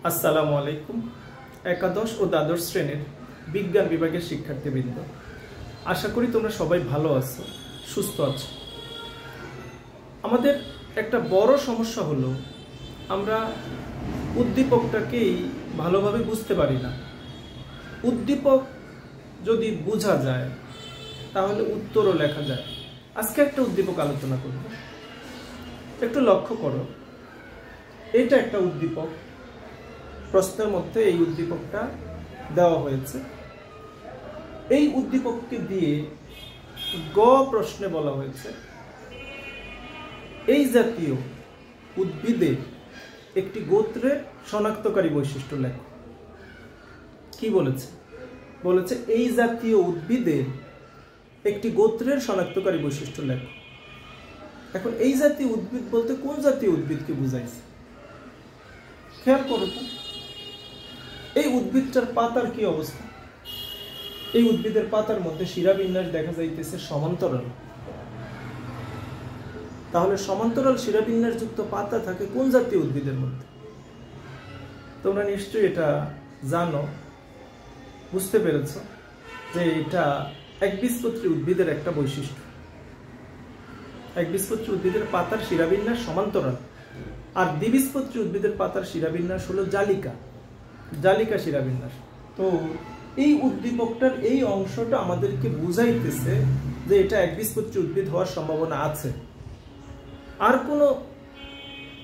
আসসালামু আলাইকুম। একাদশ ও দ্বাদশ শ্রেণীর বিজ্ঞান বিভাগের শিক্ষার্থীবৃন্দ, আশা করি তোমরা সবাই ভালো আছো, সুস্থ আছো। আমাদের একটা বড় সমস্যা হলো আমরা উদ্দীপকটাকেই ভালোভাবে বুঝতে পারি না। উদ্দীপক যদি বোঝা যায় তাহলে উত্তরও লেখা যায়। আজকে একটা উদ্দীপক আলোচনা করব। একটু লক্ষ্য করো, এটা একটা উদ্দীপক। প্রশ্নের মধ্যে এই উদ্দীপকটা দেওয়া হয়েছে। এই উদ্দীপককে দিয়ে গ প্রশ্নে বলা হয়েছে এই জাতীয় উদ্ভিদের একটি গোত্রের শনাক্তকারী বৈশিষ্ট্য লেখো। কি বলেছে? বলেছে এই জাতীয় উদ্ভিদের একটি গোত্রের শনাক্তকারী বৈশিষ্ট্য লেখো। এখন এই জাতীয় উদ্ভিদ বলতে কোন জাতীয় উদ্ভিদকে বুঝাইছে? খেয়াল করো তো, এই উদ্ভিদটার পাতার কি অবস্থা? এই উদ্ভিদের পাতার মধ্যে শিরাবিন্যাস দেখা যাইতেছে সমান্তরাল। তাহলে সমান্তরাল শিরাবিন্যাস যুক্ত পাতা থাকে কোন জাতীয় উদ্ভিদের মধ্যে? তোমরা নিশ্চয়ই এটা জানো, বুঝতে পেরেছ যে এটা একবীজপত্রী উদ্ভিদের একটা বৈশিষ্ট্য। একবীজপত্রী উদ্ভিদের পাতার শিরাবিন্যাস সমান্তরাল, আর দ্বিবীজপত্রী উদ্ভিদের পাতার শিরাবিন্যাস হলো জালিকা, জালিকা শিরাবিন্যাস। তো এই উদ্দীপকটার এই অংশটা আমাদেরকে বুঝাইতেছে যে এটা একবীজপত্রী উদ্ভিদ হওয়ার সম্ভাবনা আছে। আর কোনো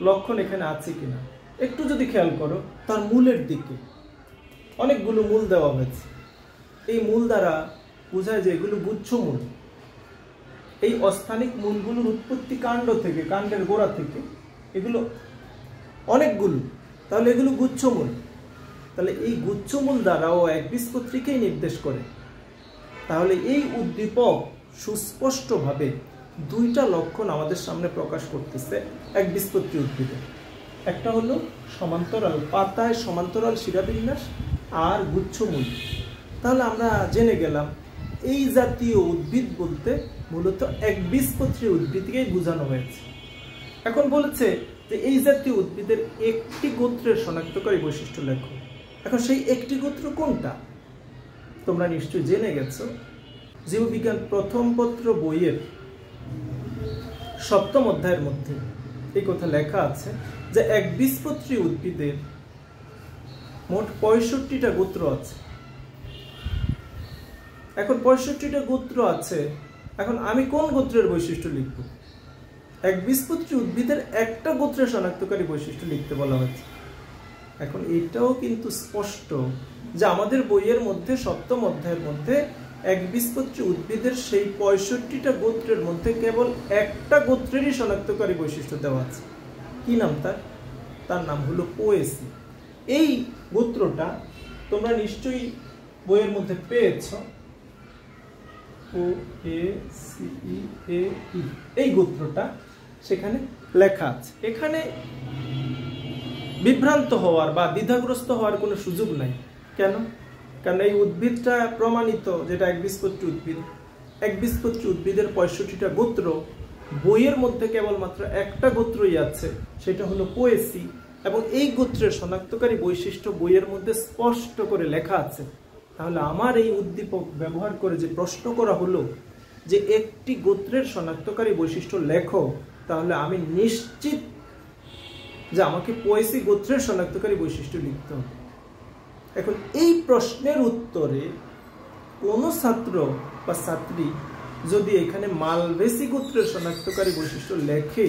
লক্ষণ এখানে আছে কিনা একটু যদি খেয়াল করো, তার মূলের দিকে অনেকগুলো মূল দেওয়া হয়েছে। এই মূল দ্বারা বোঝায় যে এগুলো গুচ্ছমূল। এই অস্থানিক মূলগুলোর উৎপত্তি কাণ্ড থেকে, কাণ্ডের গোড়া থেকে, এগুলো অনেকগুলো, তাহলে এগুলো গুচ্ছমূল। তাহলে এই গুচ্ছমূল দ্বারাও একবীজপত্রীকেই নির্দেশ করে। তাহলে এই উদ্দীপক সুস্পষ্টভাবে দুইটা লক্ষণ আমাদের সামনে প্রকাশ করতেছে একবীজপত্রী উদ্ভিদে। একটা হলো সমান্তরাল পাতায় সমান্তরাল শিরাবিন্যাস আর গুচ্ছমূল। তাহলে আমরা জেনে গেলাম এই জাতীয় উদ্ভিদ বলতে মূলত একবীজপত্রী উদ্ভিদকেই বোঝানো হয়েছে। এখন বলেছে যে এই জাতীয় উদ্ভিদের একটি গোত্রের শনাক্তকারী বৈশিষ্ট্য লেখো। এখন সেই একটি গোত্র কোনটা? তোমরা নিশ্চয়ই জেনে গেছো, জীববিজ্ঞান প্রথম পত্র বইয়ের 7ম অধ্যায়ের মধ্যে এই কথা লেখা আছে যে একবীজপত্রী উদ্ভিদের মোট 65টা গোত্র আছে। এখন 65টা গোত্র আছে, এখন আমি কোন গোত্রের বৈশিষ্ট্য লিখব? একবীজপত্রী উদ্ভিদের একটা গোত্রের শনাক্তকারী বৈশিষ্ট্য লিখতে বলা হয়েছে। এখন এটাও কিন্তু স্পষ্ট যে আমাদের বইয়ের মধ্যে 7ম অধ্যায়ের মধ্যে একবীজপত্রী উদ্ভিদের সেই 65টা গোত্রের মধ্যে কেবল একটা গোত্রেরই শনাক্তকারী বৈশিষ্ট্য দেওয়া আছে। কি নাম তার? তার নাম হলো পোয়েসি। এই গোত্রটা তোমরা নিশ্চয়ই বইয়ের মধ্যে পেয়েছ, OACEAE। এই গোত্রটা সেখানে লেখা আছে। এখানে বিভ্রান্ত হওয়ার বা দ্বিধাগ্রস্ত হওয়ার কোনো সুযোগ নাই। কেন? কারণ এই উদ্ভিদটা প্রমাণিত যেটা একবীজপত্রী উদ্ভিদ। একবীজপত্রী উদ্ভিদের 65টা গোত্র, বইয়ের মধ্যে কেবলমাত্র একটা গোত্রই আছে, সেটা হলো পোয়েসি। এবং এই গোত্রের শনাক্তকারী বৈশিষ্ট্য বইয়ের মধ্যে স্পষ্ট করে লেখা আছে। তাহলে আমার এই উদ্দীপক ব্যবহার করে যে প্রশ্ন করা হলো যে একটি গোত্রের শনাক্তকারী বৈশিষ্ট্য লেখো, তাহলে আমি নিশ্চিত যে আমাকে পোয়েসি গোত্রের শনাক্তকারী বৈশিষ্ট্য লিখতে হবে। এখন এই প্রশ্নের উত্তরে কোনো ছাত্র বা ছাত্রী যদি এখানে মালভেসি গোত্রের শনাক্তকারী বৈশিষ্ট্য লেখে,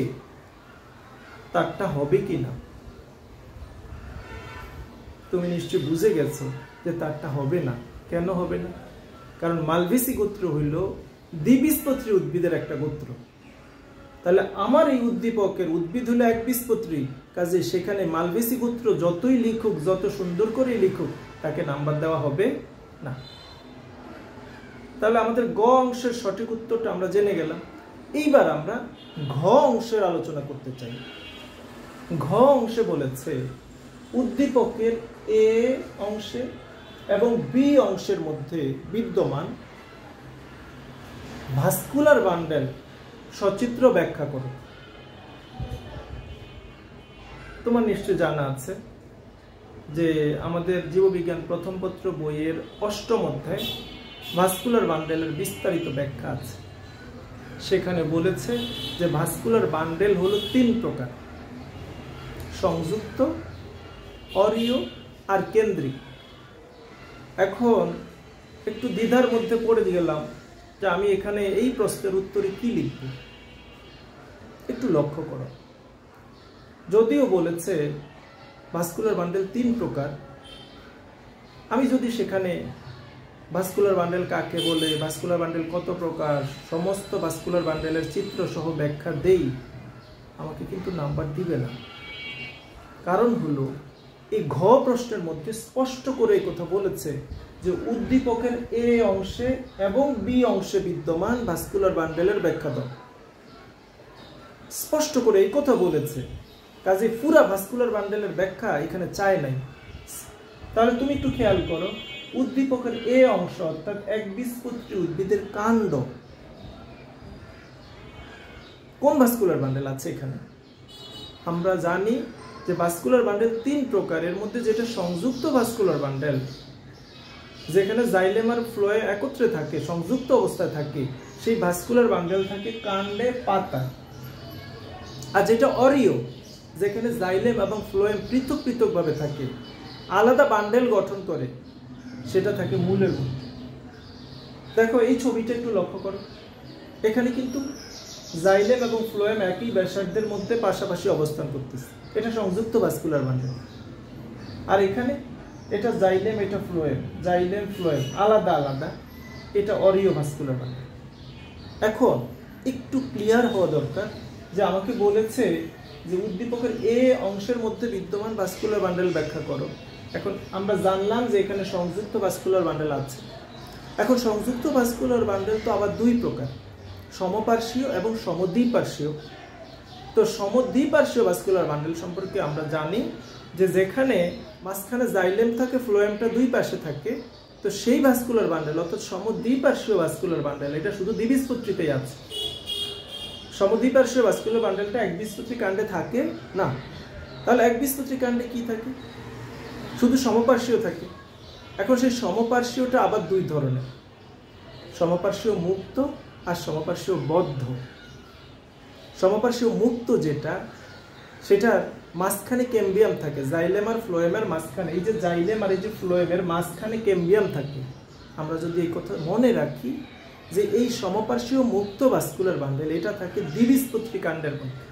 তারটা হবে কিনা তুমি নিশ্চয় বুঝে গেছো যে তারটা হবে না। কেন হবে না? কারণ মালভেসি গোত্র হইল দ্বিবীজপত্রী উদ্ভিদের একটা গোত্র। তাহলে আমার এই উদ্দীপকের উদ্ভিদ হলো একবীজপত্রী, কাজে সেখানে মালভেসি গোত্র যতই লিখুক, যত সুন্দর করে লিখুক, তাকে নাম্বার দেওয়া হবে না। তাহলে আমাদের গ অংশের সঠিক উত্তরটা আমরা জেনে গেলাম। এইবার আমরা ঘ অংশের আলোচনা করতে চাই। ঘ অংশে বলেছে উদ্দীপকের এ অংশে এবং বি অংশের মধ্যে বিদ্যমান ভাস্কুলার বান্ডেল সচিত্র ব্যাখ্যা করো। তোমার নিশ্চয় জানা আছে যে আমাদের জীববিজ্ঞান প্রথম পত্র বইয়ের 8ম অধ্যায় ভাস্কুলার বান্ডেলের বিস্তারিত ব্যাখ্যা আছে। সেখানে বলেছে যে ভাস্কুলার বান্ডেল হলো 3 প্রকার: সংযুক্ত, অরীয় আর কেন্দ্রিক। এখন একটু দ্বিধার মধ্যে পড়ে গেলাম যে আমি এখানে এই প্রশ্নের উত্তরে কি লিখব। একটু লক্ষ্য করো, যদিও বলেছে ভাস্কুলার বান্ডেল 3 প্রকার, আমি যদি সেখানে ভাস্কুলার বান্ডেল কাকে বলে, ভাস্কুলার বান্ডেল কত প্রকার, সমস্ত ভাস্কুলার বান্ডেলের চিত্র সহ ব্যাখ্যা দেই, আমাকে কিন্তু নাম্বার দিবে না। কারণ হলো এই ঘ প্রশ্নের মধ্যে স্পষ্ট করে এই কথা বলেছে যে উদ্দীপকের এ অংশে এবং বি অংশে বিদ্যমান ভাস্কুলার বান্ডেলের ব্যাখ্যা দাও। স্পষ্ট করে এই কথা বলেছে, কাজে পুরা ভাস্কুলার বান্ডেলের ব্যাখ্যা এখানে চায় নাই। তাহলে তুমি একটু খেয়াল করো, উদ্দীপকের এ অংশ অর্থাৎ একবীজপত্রী উদ্ভিদের কাণ্ড, কোন ভাস্কুলার বান্ডেল আছে এখানে? আমরা জানি যে ভাস্কুলার বান্ডেল 3 প্রকারের মধ্যে যেটা সংযুক্ত ভাস্কুলার বান্ডেল, যেখানে জাইলেম আর ফ্লোয়েম একত্রে থাকে, সংযুক্ত অবস্থায় থাকে, সেই ভাস্কুলার বান্ডেল থাকে কাণ্ডে, পাতায়। আর যেটা অরীয়, যেখানে জাইলেম এবং ফ্লোয়েম পৃথক পৃথক ভাবে থাকে, আলাদা বান্ডেল গঠন করে, সেটা থাকে মূলের মধ্যে। দেখো এই ছবিটা একটু লক্ষ্য করো, এখানে কিন্তু জাইলেম এবং ফ্লোয়েম একই ব্যাসার্ধের মধ্যে পাশাপাশি অবস্থান করতেছে, এটা সংযুক্ত ভাস্কুলার বান্ডেল। আর এখানে এটা জাইলেম, এটা ফ্লোয়েম, জাইলেম ফ্লোয়েম আলাদা আলাদা, এটা অরীয় ভাস্কুলার বান্ডেল। এখন একটু ক্লিয়ার হওয়া দরকার যে আমাকে বলেছে যে উদ্দীপকের এ অংশের মধ্যে বিদ্যমান ভাস্কুলার বান্ডেল ব্যাখ্যা করো। এখন আমরা জানলাম যে এখানে সংযুক্ত ভাস্কুলার বান্ডেল আছে। এখন সংযুক্ত ভাস্কুলার বান্ডেল তো আবার 2 প্রকার, সমপার্শ্বীয় এবং সমদ্বিপার্শ্বীয়। তো সমদ্বিপার্শ্বীয় ভাস্কুলার বান্ডেল সম্পর্কে আমরা জানি যে যেখানে মাঝখানে জাইলেম থাকে, ফ্লোয়েমটা 2 পাশে থাকে, তো সেই ভাস্কুলার বান্ডেল অর্থাৎ সমদ্বিপার্শ্বীয় ভাস্কুলার বান্ডেল, এটা শুধু দ্বিবীজপত্রীতেই আছে। সমদ্বিপার্শ্বীয় ভাস্কুলার বান্ডেলটা একবীজপত্রী কাণ্ডে থাকে না। তাহলে একবীজপত্রী কাণ্ডে কি থাকে? শুধু সমপার্শ্বীয় থাকে। এখন সেই সমপার্শ্বীয়টা আবার 2 ধরনের, সমপার্শ্বীয় মুক্ত আর সমপার্শ্বীয় বদ্ধ। সমপার্শ্বীয় মুক্ত যেটা, সেটার মাঝখানে ক্যাম্বিয়াম থাকে, জাইলেম আর ফ্লোয়েমের মাঝখানে, এই যে জাইলেম আর এই যে ফ্লোয়েমের মাঝখানে ক্যাম্বিয়াম থাকে। আমরা যদি এই কথা মনে রাখি যে এই সমপার্শ্বীয় মুক্ত ভাস্কুলার বান্ডেল, এটা থাকে দ্বিবীজপত্রী কাণ্ডের মধ্যে।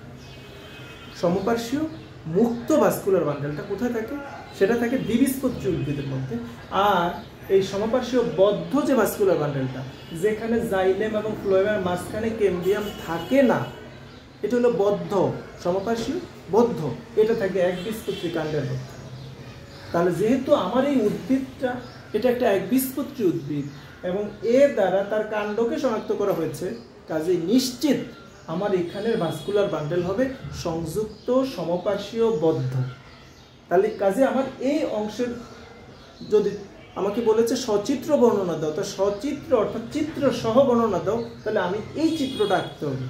সমপার্শ্বীয় মুক্ত ভাস্কুলার বান্ডেলটা কোথায় থাকে? সেটা থাকে দ্বিবীজপত্রী উদ্ভিদের মধ্যে। আর এই সমপার্শ্বীয় বদ্ধ যে ভাস্কুলার বান্ডেলটা, যেখানে জাইলেম এবং ফ্লোয়েমের মাঝখানে ক্যাম্বিয়াম থাকে না, এটা হলো বদ্ধ, সমপার্শ্বীয় বদ্ধ, এটা থাকে একবীজপত্রী কাণ্ডের মধ্যে। তাহলে যেহেতু আমার এই উদ্ভিদটা এটা একটা একবীজপত্রী উদ্ভিদ এবং এর দ্বারা তার কাণ্ডকে শনাক্ত করা হয়েছে, কাজে নিশ্চিত আমার এখানের ভাস্কুলার বান্ডেল হবে সংযুক্ত, সমপার্শ্বীয়, বদ্ধ। তাহলে কাজে আমার এই অংশের, যদি আমাকে বলেছে সচিত্র বর্ণনা দাও, তো সচিত্র অর্থাৎ চিত্র সহ বর্ণনা দাও, তাহলে আমি এই চিত্রটা আঁকতে হবে,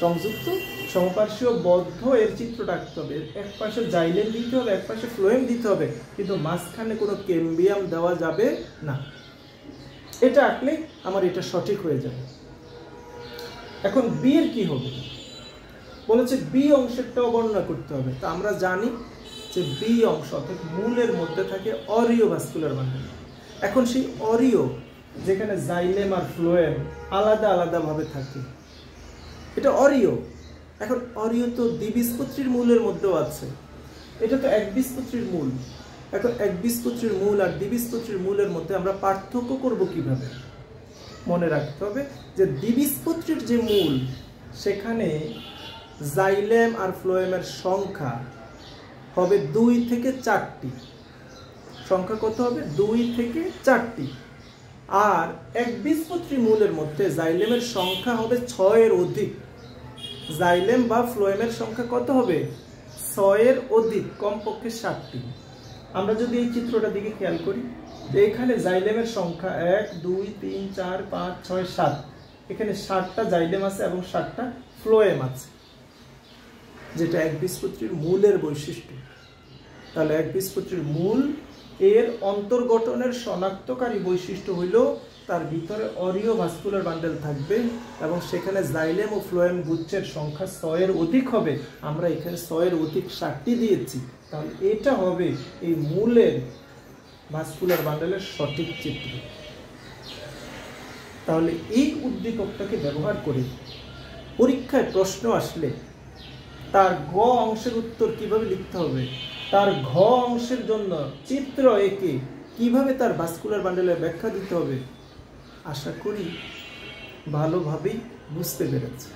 সংযুক্ত, সমপার্শ্বীয়, বদ্ধ, এর চিত্রটা আঁকতে হবে। এক পাশে জাইলেম দিতে হবে, এক পাশে ফ্লোয়েম দিতে হবে, কিন্তু মাঝখানে কোনো ক্যাম্বিয়াম দেওয়া যাবে না। এটা আঁকলে আমার এটা সঠিক হয়ে যাবে। এখন বি এর কি হবে? বলেছে বি অংশেরটাও বর্ণনা করতে হবে। তা আমরা জানি যে বি অংশ অর্থাৎ মূলের মধ্যে থাকে অরীয় ভাস্কুলার বান্ডেল। এখন সেই অরীয়, যেখানে জাইলেম আর ফ্লোয়েম আলাদা আলাদা ভাবে থাকে, এটা অরীয়। এখন অরীয় তো দ্বিবীজপত্রীর মূলের মধ্যেও আছে, এটা তো একবীজপত্রীর মূল। এখন একবীজপত্রীর মূল আর দ্বিবীজপত্রীর মূলের মধ্যে আমরা পার্থক্য করব কিভাবে? মনে রাখতে হবে যে দ্বিবীজপত্রীর যে মূল, সেখানে জাইলেম আর ফ্লোয়েমের সংখ্যা হবে 2 থেকে 4টি। সংখ্যা কত হবে? 2 থেকে 4টি। আর একবীজপত্রী মূলের মধ্যে জাইলেমের সংখ্যা হবে 6 এর অধিক। জাইলেম বা ফ্লোয়েমের সংখ্যা কত হবে? 6 এর অধিক, কমপক্ষে 7টি। আমরা যদি এই চিত্রটার দিকে খেয়াল করি, এখানে জাইলেমের সংখ্যা 1, 2, 3, 4, 5, 6, 7। এখানে 7টা জাইলেম আছে এবং 7টা ফ্লোয়েম আছে, যেটা একবীজপত্রীর মূলের বৈশিষ্ট্য। তাহলে একবীজপত্রীর মূল এর অন্তর্গঠনের শনাক্তকারী বৈশিষ্ট্য হইল তার ভিতরে অরিও ভাস্কুলার বান্ডেল থাকবে এবং সেখানে জাইলেম ও ফ্লোয়েম গুচ্ছের সংখ্যা 6 এর অধিক হবে। আমরা এখানে 6 এর অধিক 7টি দিয়েছি, তাহলে এটা হবে এই মূলের ভাস্কুলার বান্ডেলের সঠিক চিত্র। তাহলে এই উদ্দীপকটাকে ব্যবহার করে পরীক্ষায় প্রশ্ন আসলে তার গ অংশের উত্তর কিভাবে লিখতে হবে, তার ঘ অংশের জন্য চিত্র এঁকে কিভাবে তার ভাস্কুলার বান্ডেলের ব্যাখ্যা দিতে হবে, আশা করি ভালোভাবেই বুঝতে পেরেছি।